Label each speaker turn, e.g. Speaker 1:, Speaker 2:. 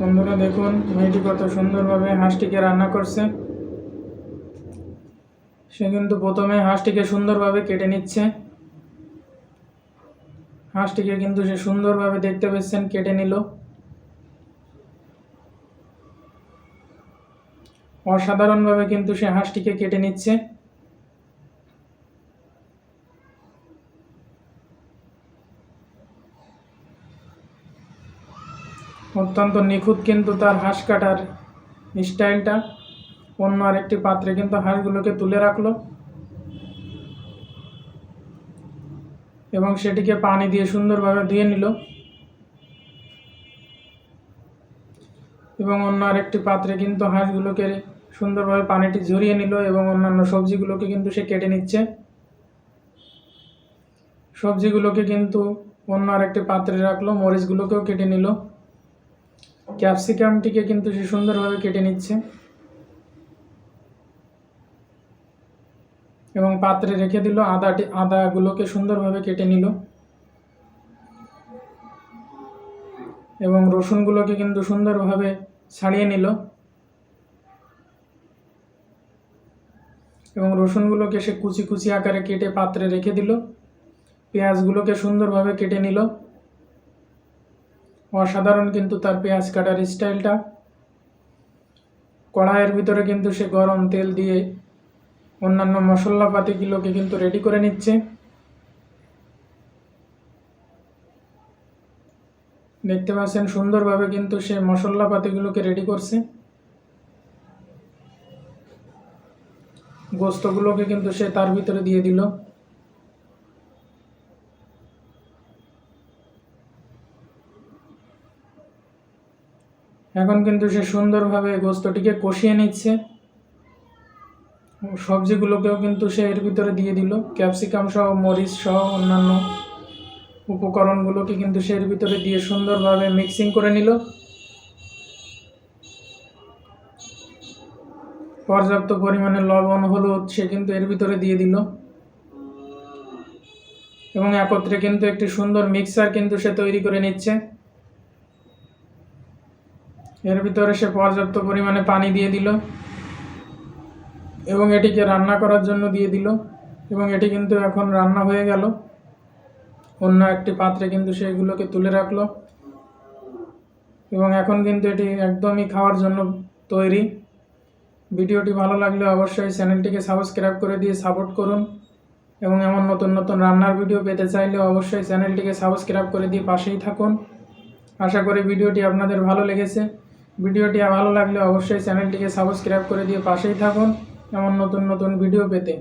Speaker 1: বন্ধুরা দেখুন মেয়েটি কত সুন্দরভাবে হাঁসটিকে রান্না করছে। সে কিন্তু প্রথমে হাঁসটিকে সুন্দরভাবে কেটে নিচ্ছে। হাঁসটিকে কিন্তু সে সুন্দরভাবে দেখতে পাচ্ছেন কেটে নিল। অসাধারণভাবে কিন্তু সে হাঁসটিকে কেটে নিচ্ছে। অত্যন্ত নিখুঁত কিন্তু তার হাঁস কাটার স্টাইলটা। অন্য আরেকটি পাত্রে কিন্তু হাঁসগুলোকে তুলে রাখলো এবং সেটিকে পানি দিয়ে সুন্দরভাবে ধুয়ে নিল এবং অন্য আরেকটি পাত্রে কিন্তু হাঁসগুলোকে সুন্দরভাবে পানিটি ঝরিয়ে নিল এবং অন্যান্য সবজিগুলোকে কিন্তু সে কেটে নিচ্ছে। সবজিগুলোকে কিন্তু অন্য আরেকটি পাত্রে রাখলো, মরিচগুলোকেও কেটে নিল, ক্যাপসিকামটিকে কিন্তু সে সুন্দরভাবে কেটে নিচ্ছে এবং পাত্রে রেখে দিল। আদাগুলোকে সুন্দরভাবে কেটে নিল এবং রসুনগুলোকে কিন্তু সুন্দরভাবে ছাড়িয়ে নিল এবং রসুনগুলোকে সে কুচি কুচি আকারে কেটে পাত্রে রেখে দিল। পেঁয়াজগুলোকে সুন্দরভাবে কেটে নিল। অসাধারণ কিন্তু তার পেঁয়াজ কাটার স্টাইলটা। কড়াইয়ের ভিতরে কিন্তু সে গরম তেল দিয়ে অন্যান্য মশলাপাতিগুলোকে কিন্তু রেডি করে নিচ্ছে। দেখতে পাচ্ছেন সুন্দরভাবে কিন্তু সে মশলাপাতিগুলোকে রেডি করছে। গোস্তগুলোকে কিন্তু সে তার ভিতরে দিয়ে দিল। এখন কিন্তু সে সুন্দরভাবে গোস্তটিকে কষিয়ে নিচ্ছে। সবজিগুলোকেও কিন্তু সে এর ভিতরে দিয়ে দিল, ক্যাপসিকাম সহ মরিচ সহ অন্যান্য উপকরণগুলোকে কিন্তু সে এর ভিতরে দিয়ে সুন্দরভাবে মিক্সিং করে নিল। পর্যাপ্ত পরিমাণে লবণ হলুদ সে কিন্তু এর ভিতরে দিয়ে দিল এবং একত্রে কিন্তু একটি সুন্দর মিক্সার কিন্তু সে তৈরি করে নিচ্ছে। এর ভিতরে সে পর্যাপ্ত পরিমাণে পানি দিয়ে দিল এবং এটিকে রান্না করার জন্য দিয়ে দিল এবং এটি কিন্তু এখন রান্না হয়ে গেল। অন্য একটি পাত্রে কিন্তু সে এগুলোকে তুলে রাখলো এবং এখন কিন্তু এটি একদমই খাওয়ার জন্য তৈরি। ভিডিওটি ভালো লাগলে অবশ্যই চ্যানেলটিকে সাবস্ক্রাইব করে দিয়ে সাপোর্ট করুন এবং এমন নতুন নতুন রান্নার ভিডিও পেতে চাইলে অবশ্যই চ্যানেলটিকে সাবস্ক্রাইব করে দিয়ে পাশেই থাকুন। আশা করি ভিডিওটি আপনাদের ভালো লেগেছে। ভিডিওটি ভালো লাগলে অবশ্যই চ্যানেলটিকে সাবস্ক্রাইব করে দিয়ে পাশেই থাকুন এমন নতুন নতুন ভিডিও পেতে।